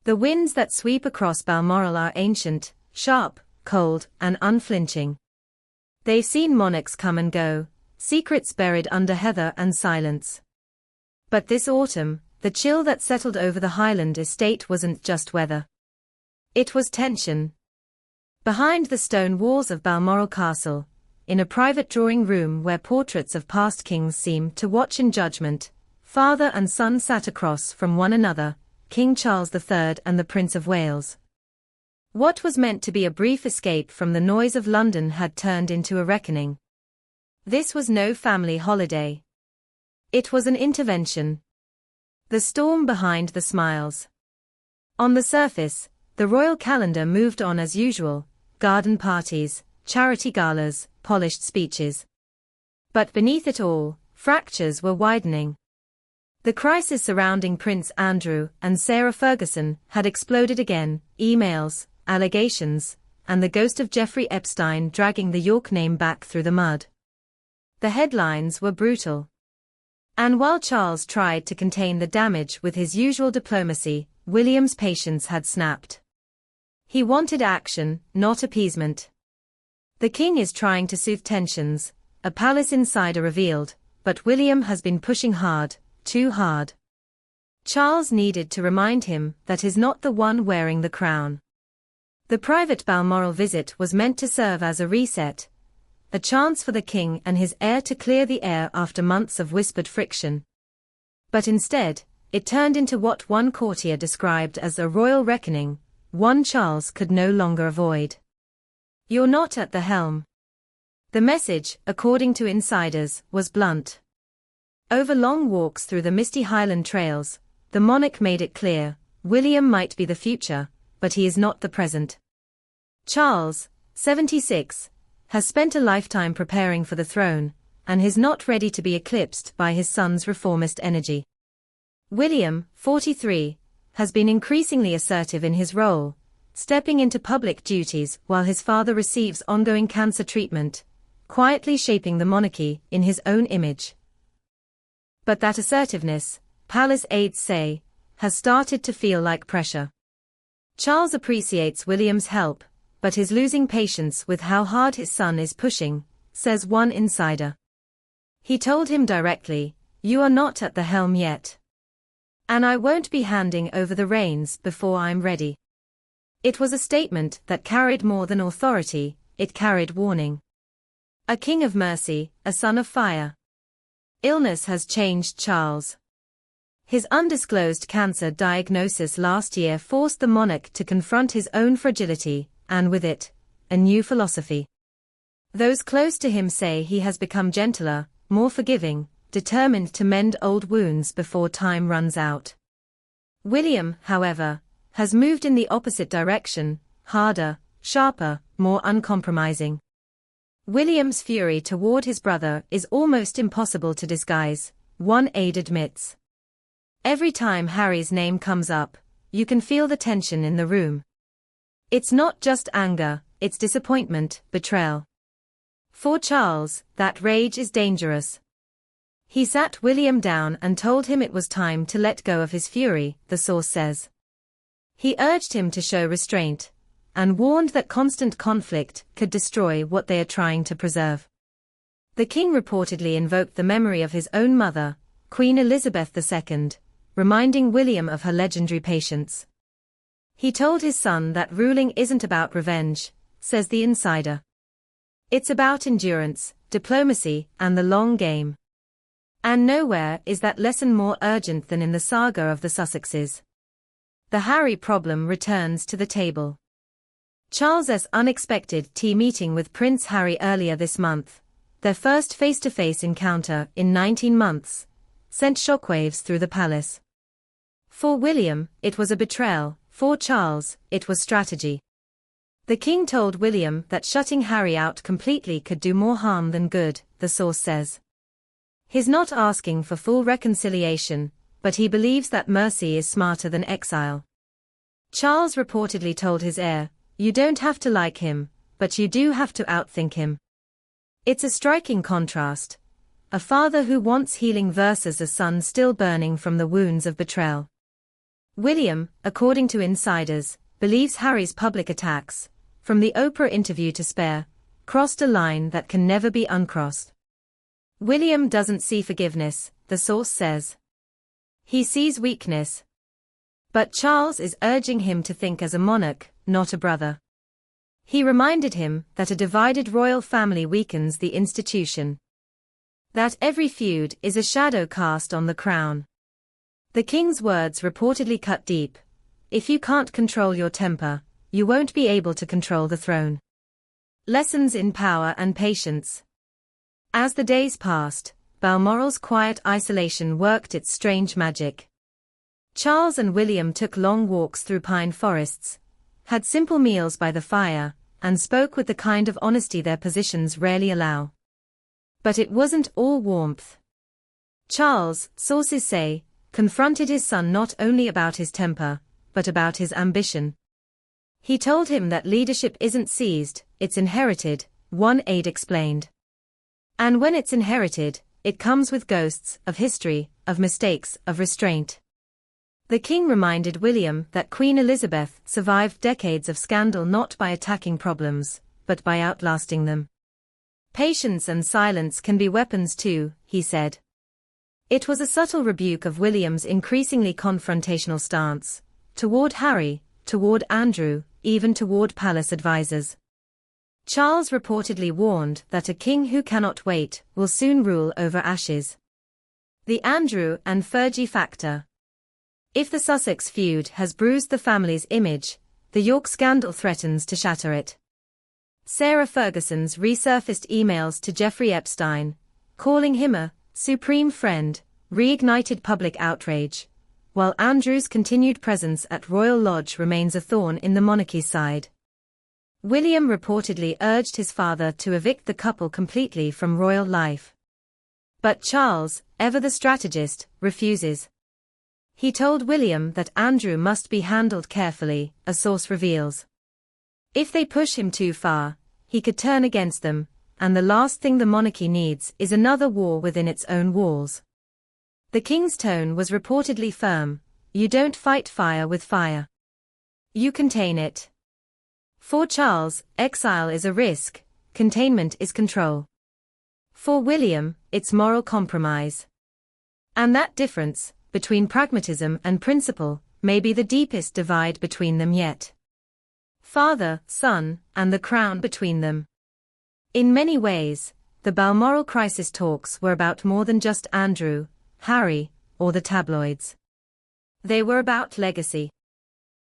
The winds that sweep across Balmoral are ancient, sharp, cold, and unflinching. They've seen monarchs come and go, secrets buried under heather and silence. But this autumn, the chill that settled over the Highland estate wasn't just weather. It was tension. Behind the stone walls of Balmoral Castle, in a private drawing room where portraits of past kings seemed to watch in judgment, father and son sat across from one another, King Charles III and the Prince of Wales. What was meant to be a brief escape from the noise of London had turned into a reckoning. This was no family holiday. It was an intervention. The storm behind the smiles. On the surface, the royal calendar moved on as usual, garden parties, charity galas, polished speeches. But beneath it all, fractures were widening. The crisis surrounding Prince Andrew and Sarah Ferguson had exploded again, emails, allegations, and the ghost of Jeffrey Epstein dragging the York name back through the mud. The headlines were brutal. And while Charles tried to contain the damage with his usual diplomacy, William's patience had snapped. He wanted action, not appeasement. The king is trying to soothe tensions, a palace insider revealed, but William has been pushing hard, too hard. Charles needed to remind him that he's not the one wearing the crown. The private Balmoral visit was meant to serve as a reset, a chance for the king and his heir to clear the air after months of whispered friction. But instead, it turned into what one courtier described as a royal reckoning, one Charles could no longer avoid. "You're not at the helm." The message, according to insiders, was blunt. Over long walks through the misty Highland trails, the monarch made it clear, William might be the future, but he is not the present. Charles, 76, has spent a lifetime preparing for the throne, and is not ready to be eclipsed by his son's reformist energy. William, 43, has been increasingly assertive in his role, stepping into public duties while his father receives ongoing cancer treatment, quietly shaping the monarchy in his own image. But that assertiveness, palace aides say, has started to feel like pressure. Charles appreciates William's help, but is losing patience with how hard his son is pushing, says one insider. He told him directly, "You are not at the helm yet. And I won't be handing over the reins before I'm ready." It was a statement that carried more than authority, it carried warning. A king of mercy, a son of fire. Illness has changed Charles. His undisclosed cancer diagnosis last year forced the monarch to confront his own fragility, and with it, a new philosophy. Those close to him say he has become gentler, more forgiving, determined to mend old wounds before time runs out. William, however, has moved in the opposite direction, harder, sharper, more uncompromising. William's fury toward his brother is almost impossible to disguise, one aide admits. Every time Harry's name comes up, you can feel the tension in the room. It's not just anger, it's disappointment, betrayal. For Charles, that rage is dangerous. He sat William down and told him it was time to let go of his fury, the source says. He urged him to show restraint, and warned that constant conflict could destroy what they are trying to preserve. The king reportedly invoked the memory of his own mother, Queen Elizabeth II, reminding William of her legendary patience. He told his son that ruling isn't about revenge, says the insider. It's about endurance, diplomacy, and the long game. And nowhere is that lesson more urgent than in the saga of the Sussexes. The Harry problem returns to the table. Charles's unexpected tea meeting with Prince Harry earlier this month, their first face-to-face encounter in 19 months, sent shockwaves through the palace. For William, it was a betrayal, for Charles, it was strategy. The king told William that shutting Harry out completely could do more harm than good, the source says. He's not asking for full reconciliation, but he believes that mercy is smarter than exile. Charles reportedly told his heir, "You don't have to like him, but you do have to outthink him." It's a striking contrast. A father who wants healing versus a son still burning from the wounds of betrayal. William, according to insiders, believes Harry's public attacks, from the Oprah interview to Spare, crossed a line that can never be uncrossed. William doesn't see forgiveness, the source says. He sees weakness. But Charles is urging him to think as a monarch, not a brother. He reminded him that a divided royal family weakens the institution. That every feud is a shadow cast on the crown. The king's words reportedly cut deep. If you can't control your temper, you won't be able to control the throne. Lessons in power and patience. As the days passed, Balmoral's quiet isolation worked its strange magic. Charles and William took long walks through pine forests, had simple meals by the fire, and spoke with the kind of honesty their positions rarely allow. But it wasn't all warmth. Charles, sources say, confronted his son not only about his temper, but about his ambition. He told him that leadership isn't seized, it's inherited, one aide explained. And when it's inherited, it comes with ghosts of history, of mistakes, of restraint. The king reminded William that Queen Elizabeth survived decades of scandal not by attacking problems, but by outlasting them. Patience and silence can be weapons too, he said. It was a subtle rebuke of William's increasingly confrontational stance, toward Harry, toward Andrew, even toward palace advisors. Charles reportedly warned that a king who cannot wait will soon rule over ashes. The Andrew and Fergie factor. If the Sussex feud has bruised the family's image, the York scandal threatens to shatter it. Sarah Ferguson's resurfaced emails to Jeffrey Epstein, calling him a supreme friend, reignited public outrage, while Andrew's continued presence at Royal Lodge remains a thorn in the monarchy's side. William reportedly urged his father to evict the couple completely from royal life. But Charles, ever the strategist, refuses. He told William that Andrew must be handled carefully, a source reveals. If they push him too far, he could turn against them, and the last thing the monarchy needs is another war within its own walls. The king's tone was reportedly firm. You don't fight fire with fire. You contain it. For Charles, exile is a risk, containment is control. For William, it's moral compromise. And that difference, between pragmatism and principle, may be the deepest divide between them yet. Father, son, and the crown between them. In many ways, the Balmoral crisis talks were about more than just Andrew, Harry, or the tabloids. They were about legacy.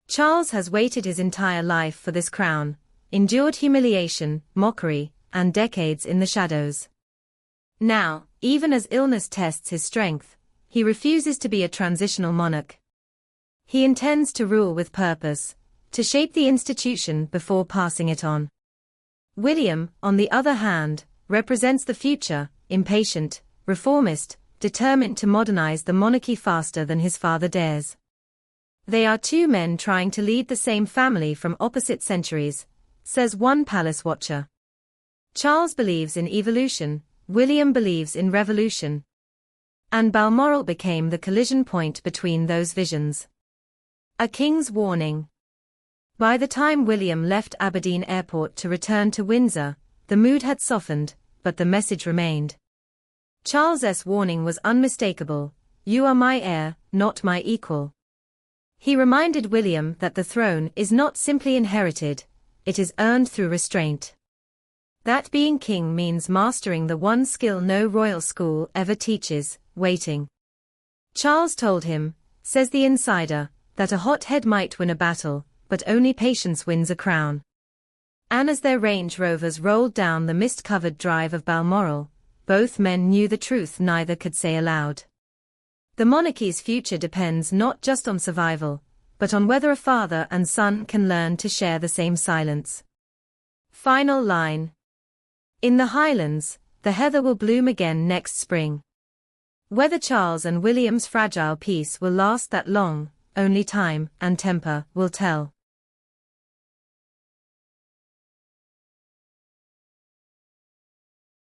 Charles has waited his entire life for this crown, endured humiliation, mockery, and decades in the shadows. Now, even as illness tests his strength, he refuses to be a transitional monarch. He intends to rule with purpose, to shape the institution before passing it on. William, on the other hand, represents the future, impatient, reformist, determined to modernize the monarchy faster than his father dares. They are two men trying to lead the same family from opposite centuries, says one palace watcher. Charles believes in evolution, William believes in revolution. And Balmoral became the collision point between those visions. A king's warning. By the time William left Aberdeen Airport to return to Windsor, the mood had softened, but the message remained. Charles's warning was unmistakable. You are my heir, not my equal. He reminded William that the throne is not simply inherited, it is earned through restraint. That being king means mastering the one skill no royal school ever teaches, waiting. Charles told him, says the insider, that a hot head might win a battle, but only patience wins a crown. And as their Range Rovers rolled down the mist-covered drive of Balmoral, both men knew the truth neither could say aloud. The monarchy's future depends not just on survival, but on whether a father and son can learn to share the same silence. Final line. In the Highlands, the heather will bloom again next spring. Whether Charles and William's fragile peace will last that long, only time and temper will tell.